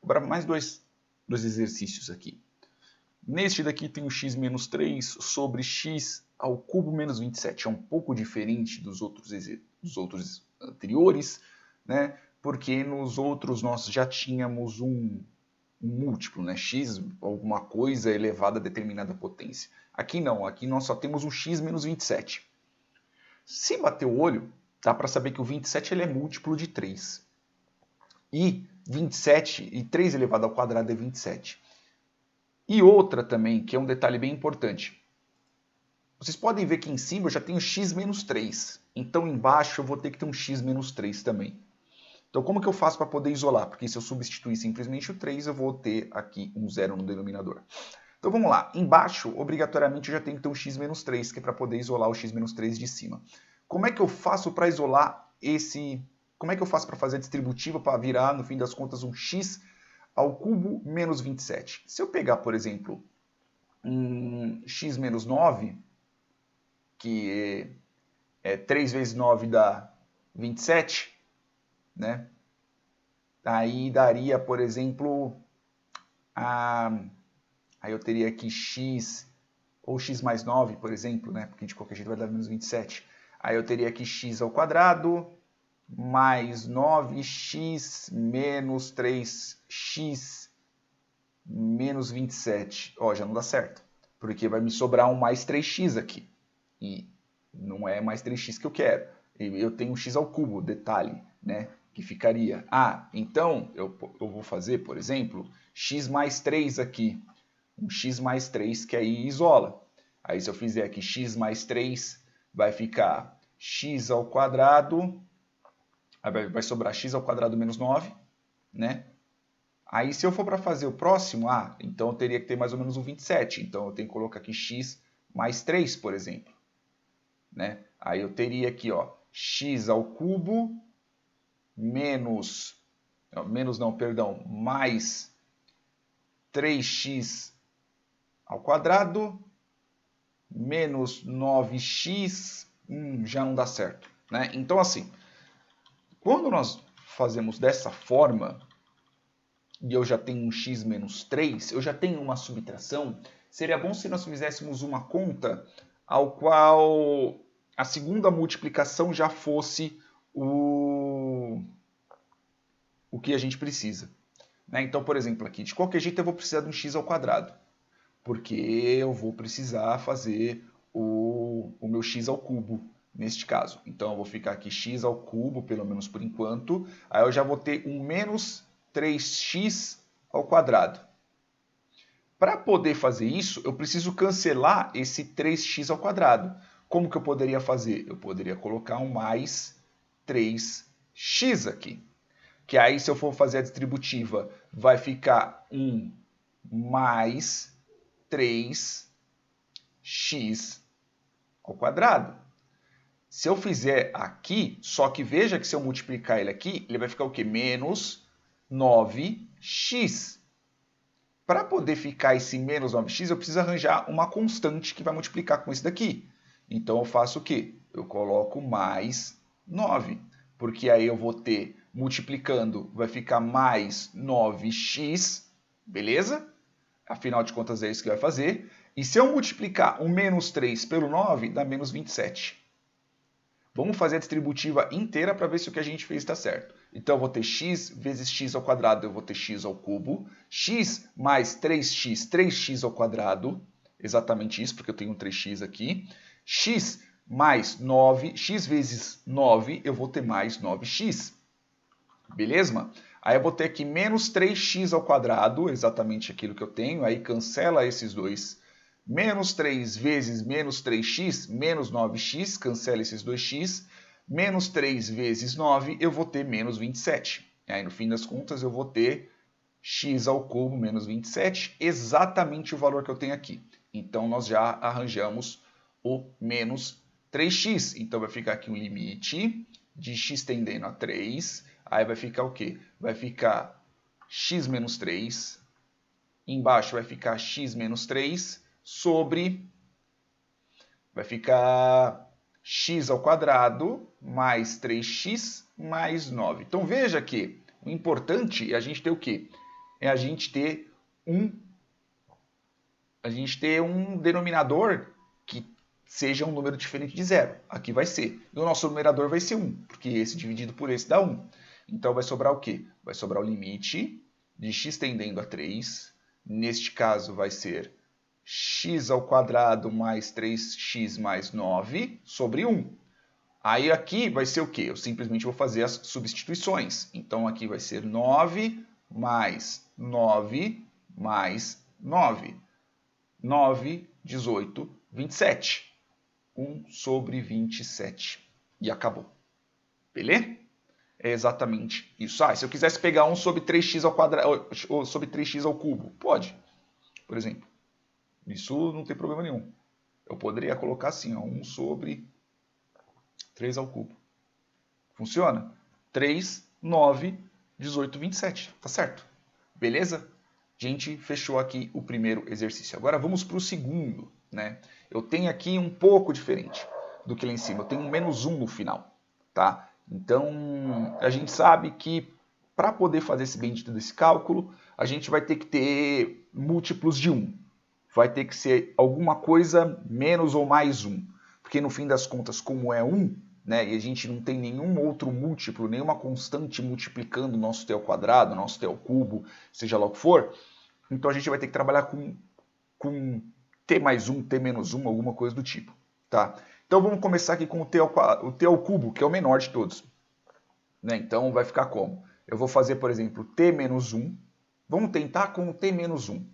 Agora mais dois exercícios aqui. Neste daqui tem o x menos 3 sobre x ao cubo menos 27. É um pouco diferente dos outros anteriores, né? Porque nos outros nós já tínhamos um múltiplo, né? X, alguma coisa elevada a determinada potência. Aqui não, aqui nós só temos um x menos 27. Se bater o olho, dá para saber que o 27 ele é múltiplo de 3. E 27 e 3 elevado ao quadrado é 27. E outra também, que é um detalhe bem importante. Vocês podem ver que em cima eu já tenho x menos 3. Então embaixo eu vou ter que ter um x menos 3 também. Então como que eu faço para poder isolar? Porque se eu substituir simplesmente o 3, eu vou ter aqui um zero no denominador. Então vamos lá. Embaixo, obrigatoriamente, eu já tenho que ter um x menos 3, que é para poder isolar o x menos 3 de cima. Como é que eu faço para isolar esse... Como é que eu faço para fazer a distributiva para virar, no fim das contas, um x ao cubo menos 27? Se eu pegar, por exemplo, um x menos 9, que é 3 vezes 9 dá 27, né? Aí daria, por exemplo, aí eu teria aqui x, ou x mais 9, por exemplo, né? Porque de qualquer jeito vai dar menos 27. Aí eu teria aqui x ao quadrado mais 9x menos 3x menos 27. Ó, já não dá certo, porque vai me sobrar um mais 3x aqui. E não é mais 3x que eu quero. Eu tenho um x ao cubo, detalhe, né? Que ficaria... então eu vou fazer, por exemplo, x mais 3 aqui. Um x mais 3 que aí isola. Aí se eu fizer aqui x mais 3, vai ficar x ao quadrado... Aí vai sobrar x ao quadrado menos 9, né? Aí se eu for para fazer o próximo, então eu teria que ter mais ou menos um 27. Então eu tenho que colocar aqui x mais 3, por exemplo. Né? Aí eu teria aqui, ó, x ao cubo mais 3x ao quadrado menos 9x, já não dá certo. Né? Então assim, quando nós fazemos dessa forma, e eu já tenho um x menos 3, eu já tenho uma subtração, seria bom se nós fizéssemos uma conta ao qual a segunda multiplicação já fosse o que a gente precisa. Né? Então, por exemplo, aqui, de qualquer jeito eu vou precisar de um x ao quadrado, porque eu vou precisar fazer o meu x ao cubo, neste caso. Então, eu vou ficar aqui x ao cubo, pelo menos por enquanto. Aí eu já vou ter um menos 3x ao quadrado. Para poder fazer isso, eu preciso cancelar esse 3x ao quadrado. Como que eu poderia fazer? Eu poderia colocar um mais 3x aqui. Que aí, se eu for fazer a distributiva, vai ficar um mais 3x ao quadrado. Se eu fizer aqui, só que veja que se eu multiplicar ele aqui, ele vai ficar o quê? Menos 9x. Para poder ficar esse menos 9x, eu preciso arranjar uma constante que vai multiplicar com esse daqui. Então eu faço o quê? Eu coloco mais 9. Porque aí eu vou ter, multiplicando, vai ficar mais 9x, beleza? Afinal de contas é isso que vai fazer. E se eu multiplicar o menos 3 pelo 9, dá menos 27. Vamos fazer a distributiva inteira para ver se o que a gente fez está certo. Então eu vou ter x vezes x ao quadrado, eu vou ter x ao cubo. X mais 3x, 3x ao quadrado. Exatamente isso, porque eu tenho um 3x aqui. X mais 9, x vezes 9, eu vou ter mais 9x. Beleza? Aí eu vou ter aqui menos 3x ao quadrado, exatamente aquilo que eu tenho. Aí cancela esses dois. Menos 3 vezes menos 3x, menos 9x, cancela esses 2x. Menos 3 vezes 9, eu vou ter menos 27. Aí no fim das contas eu vou ter x ao cubo menos 27, exatamente o valor que eu tenho aqui. Então nós já arranjamos o menos 3x. Então vai ficar aqui um limite de x tendendo a 3. Aí vai ficar o quê? Vai ficar x menos 3. Embaixo vai ficar x menos 3 sobre... Vai ficar x ao quadrado mais 3x mais 9. Então veja que O importante é a gente ter o quê? É a gente ter um denominador que seja um número diferente de zero. Aqui vai ser. E o nosso numerador vai ser 1, porque esse dividido por esse dá 1. Então vai sobrar o quê? Vai sobrar o limite de x tendendo a 3. Neste caso vai ser x ao quadrado mais 3x mais 9 sobre 1. Aí aqui vai ser o quê? Eu simplesmente vou fazer as substituições. Então aqui vai ser 9 mais 9 mais 9. 9, 18, 27. 1 sobre 27. E acabou. Beleza? É exatamente isso. Se eu quisesse pegar 1 sobre 3x ao quadrado, ou sobre 3x ao cubo, pode. Por exemplo. Isso não tem problema nenhum. Eu poderia colocar assim, 1 sobre 3 ao cubo. Funciona? 3, 9, 18, 27. Tá certo? Beleza? A gente fechou aqui o primeiro exercício. Agora vamos para o segundo. Né? Eu tenho aqui um pouco diferente do que lá em cima. Eu tenho um menos 1 no final. Tá? Então, a gente sabe que para poder fazer esse bendito desse cálculo, a gente vai ter que ter múltiplos de 1. Vai ter que ser alguma coisa menos ou mais 1. Porque no fim das contas, como é 1, né, e a gente não tem nenhum outro múltiplo, nenhuma constante multiplicando o nosso t ao quadrado, nosso t ao cubo, seja lá o que for, então a gente vai ter que trabalhar com t mais 1, t menos 1, alguma coisa do tipo. Tá? Então vamos começar aqui com o t ao cubo, que é o menor de todos. Né? Então vai ficar como? Eu vou fazer, por exemplo, t menos 1. Vamos tentar com o t menos 1.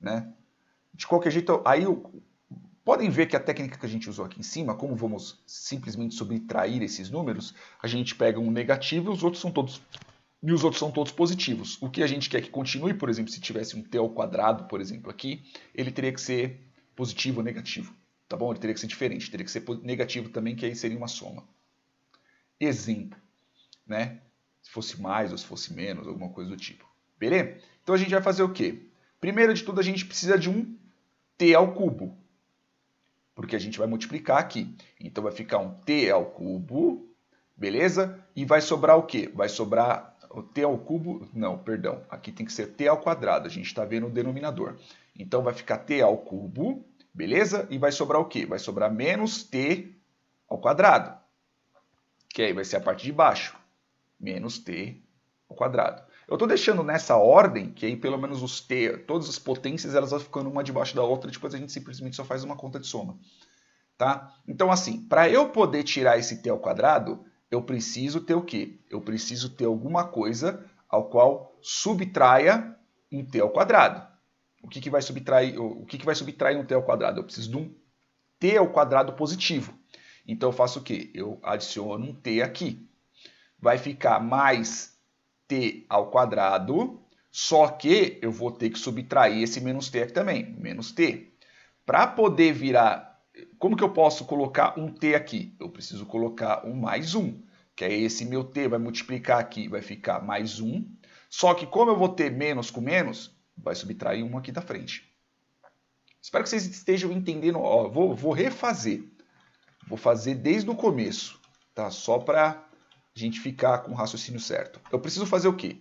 Né? De qualquer jeito, aí podem ver que a técnica que a gente usou aqui em cima, como vamos simplesmente subtrair esses números, a gente pega um negativo e os outros são todos positivos. O que a gente quer que continue, por exemplo, se tivesse um t ao quadrado, por exemplo, aqui, ele teria que ser positivo ou negativo. Tá bom? Ele teria que ser diferente, teria que ser negativo também, que aí seria uma soma. Exemplo, né? Se fosse mais ou se fosse menos, alguma coisa do tipo. Beleza? Então a gente vai fazer o quê? Primeiro de tudo, a gente precisa de um t ao cubo. Porque a gente vai multiplicar aqui. Então vai ficar um t ao cubo, beleza? E vai sobrar o quê? Vai sobrar o t ao cubo, não, perdão. Aqui tem que ser t ao quadrado, a gente está vendo o denominador. Então vai ficar t ao cubo, beleza? E vai sobrar o quê? Vai sobrar menos t ao quadrado. Que aí vai ser a parte de baixo. Menos t ao quadrado. Eu estou deixando nessa ordem, que aí pelo menos os t, todas as potências, elas vão ficando uma debaixo da outra, depois a gente simplesmente só faz uma conta de soma. Tá? Então assim, para eu poder tirar esse t ao quadrado, eu preciso ter o quê? Eu preciso ter alguma coisa ao qual subtraia um t ao quadrado. O que vai subtrair um t ao quadrado? Eu preciso de um t ao quadrado positivo. Então eu faço o quê? Eu adiciono um t aqui. Vai ficar mais t ao quadrado, só que eu vou ter que subtrair esse menos t aqui também, menos t. Para poder virar, como que eu posso colocar um t aqui? Eu preciso colocar um mais 1, que aí esse meu t vai multiplicar aqui, vai ficar mais 1, só que como eu vou ter menos com menos, vai subtrair 1 aqui da frente. Espero que vocês estejam entendendo, ó, vou refazer, vou fazer desde o começo, tá? Só para a gente ficar com o raciocínio certo. Eu preciso fazer o quê?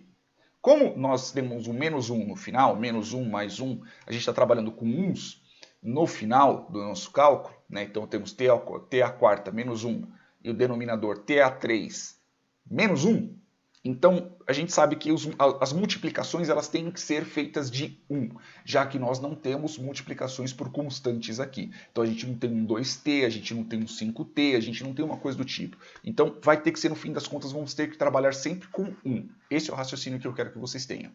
Como nós temos um menos 1 no final, menos 1 mais 1, a gente está trabalhando com uns no final do nosso cálculo, né? Então temos t à quarta menos 1 e o denominador t a 3 menos 1. Então a gente sabe que as multiplicações elas têm que ser feitas de 1, já que nós não temos multiplicações por constantes aqui. Então a gente não tem um 2t, a gente não tem um 5t, a gente não tem uma coisa do tipo. Então vai ter que ser, no fim das contas, vamos ter que trabalhar sempre com 1. Esse é o raciocínio que eu quero que vocês tenham.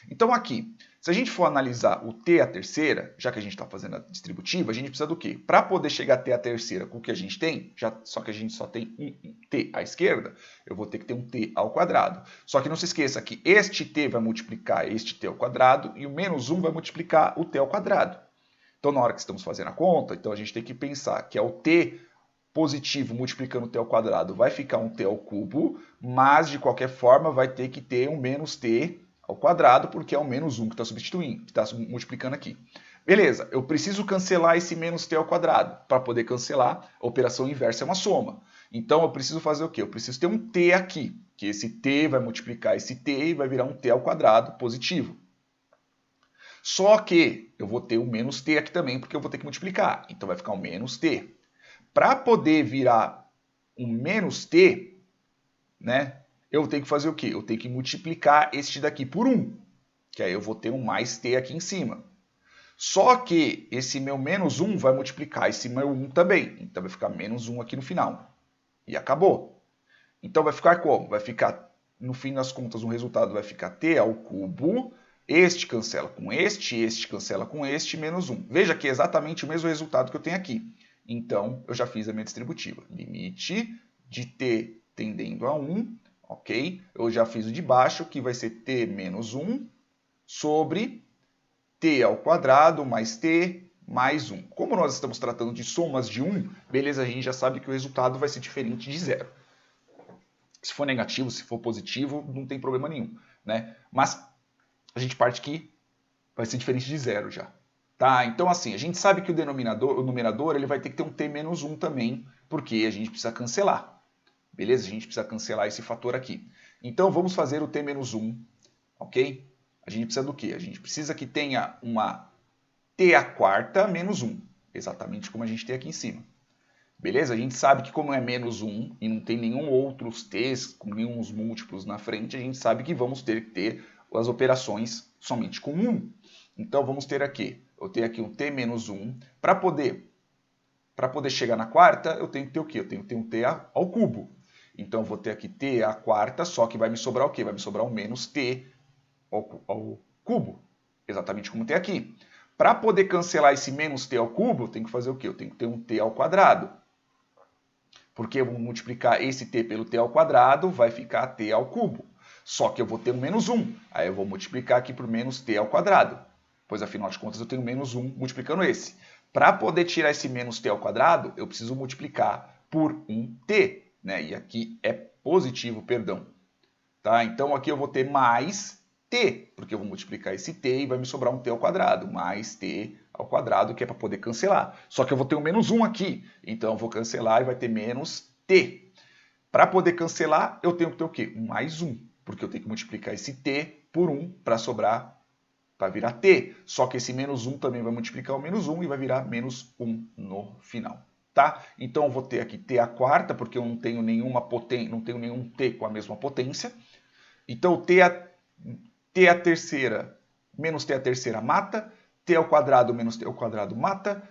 Então aqui, se a gente for analisar o t à terceira, já que a gente está fazendo a distributiva, a gente precisa do quê? Para poder chegar a t à terceira com o que a gente tem, só que a gente só tem um t à esquerda, eu vou ter que ter um t ao quadrado. Só que não se esqueça que este t vai multiplicar este t ao quadrado e o menos 1 vai multiplicar o t ao quadrado. Então na hora que estamos fazendo a conta, então a gente tem que pensar que é o t positivo multiplicando o t ao quadrado vai ficar um t ao cubo, mas de qualquer forma vai ter que ter um menos t ao quadrado, porque é o menos 1 que está substituindo, que está multiplicando aqui. Beleza, eu preciso cancelar esse menos t ao quadrado. Para poder cancelar, a operação inversa é uma soma. Então eu preciso fazer o quê? Eu preciso ter um t aqui, que esse t vai multiplicar esse t e vai virar um t ao quadrado positivo. Só que eu vou ter um menos t aqui também, porque eu vou ter que multiplicar. Então vai ficar um menos t. Para poder virar um menos t, né, eu tenho que fazer o quê? Eu tenho que multiplicar este daqui por 1, que aí eu vou ter um mais t aqui em cima. Só que esse meu menos 1 vai multiplicar esse meu 1 também. Então vai ficar menos 1 aqui no final. E acabou. Então vai ficar como? Vai ficar, no fim das contas, o resultado vai ficar t ao cubo. Este cancela com este cancela com este, menos 1. Veja que é exatamente o mesmo resultado que eu tenho aqui. Então, eu já fiz a minha distributiva. Limite de t tendendo a 1, ok? Eu já fiz o de baixo, que vai ser t menos 1 sobre t ao quadrado mais t mais 1. Como nós estamos tratando de somas de 1, beleza, a gente já sabe que o resultado vai ser diferente de 0. Se for negativo, se for positivo, não tem problema nenhum, né? Mas a gente parte que vai ser diferente de 0 já. Tá? Então, assim, a gente sabe que o numerador ele vai ter que ter um t menos 1 também, porque a gente precisa cancelar. Beleza? A gente precisa cancelar esse fator aqui. Então, vamos fazer o t menos 1, ok? A gente precisa do quê? A gente precisa que tenha uma t à quarta menos 1, exatamente como a gente tem aqui em cima. Beleza? A gente sabe que como é menos 1 e não tem nenhum outros t's com nenhum múltiplos na frente, a gente sabe que vamos ter que ter as operações somente com 1. Então vamos ter aqui, eu tenho aqui um t menos 1. Para poder chegar na quarta, eu tenho que ter o quê? Eu tenho que ter um t ao cubo. Então eu vou ter aqui t à quarta, só que vai me sobrar o quê? Vai me sobrar um menos t ao cubo, exatamente como tem aqui. Para poder cancelar esse menos t ao cubo, eu tenho que fazer o quê? Eu tenho que ter um t ao quadrado. Porque eu vou multiplicar esse t pelo t ao quadrado, vai ficar t ao cubo. Só que eu vou ter um menos 1. Aí eu vou multiplicar aqui por menos t ao quadrado. Pois afinal de contas eu tenho menos 1 multiplicando esse. Para poder tirar esse menos t ao quadrado, eu preciso multiplicar por um t. Né? E aqui é positivo, perdão. Tá? Então aqui eu vou ter mais t, porque eu vou multiplicar esse t e vai me sobrar um t ao quadrado, mais t ao quadrado, que é para poder cancelar. Só que eu vou ter um menos 1 aqui, então eu vou cancelar e vai ter menos t. Para poder cancelar, eu tenho que ter o quê? Um mais 1, porque eu tenho que multiplicar esse t por 1 para sobrar, para virar t. Só que esse menos 1 também vai multiplicar o menos 1 e vai virar menos 1 no final. Tá? Então eu vou ter aqui t à quarta, porque eu não tenho nenhuma potência, não tenho nenhum t com a mesma potência. Então t à terceira menos t à terceira mata, t ao quadrado menos t ao quadrado mata,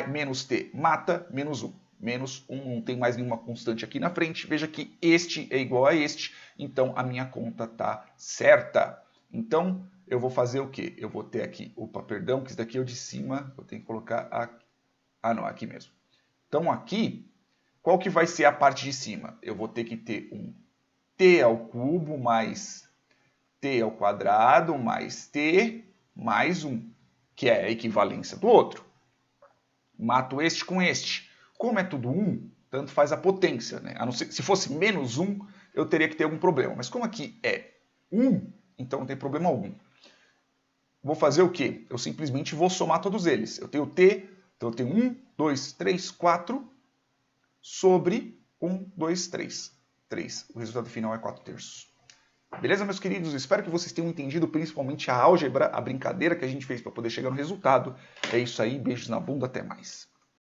menos t mata, menos 1. Menos 1, não tem mais nenhuma constante aqui na frente. Veja que este é igual a este, então a minha conta está certa. Então eu vou fazer o quê? Eu vou ter aqui, opa, perdão, que isso daqui é o de cima, eu tenho que colocar aqui. Ah, não, aqui mesmo. Então aqui, qual que vai ser a parte de cima? Eu vou ter que ter um t ao cubo mais t ao quadrado mais t mais 1, que é a equivalência do outro. Mato este com este. Como é tudo 1, tanto faz a potência. Né? A não ser, se fosse menos 1, eu teria que ter algum problema. Mas como aqui é 1, então não tem problema algum. Vou fazer o quê? Eu simplesmente vou somar todos eles. Eu tenho t, então eu tenho 1, 2, 3, 4 sobre 1, 2, 3. 3. O resultado final é 4/3. Beleza, meus queridos? Espero que vocês tenham entendido principalmente a álgebra, a brincadeira que a gente fez para poder chegar no resultado. É isso aí, beijos na bunda, até mais.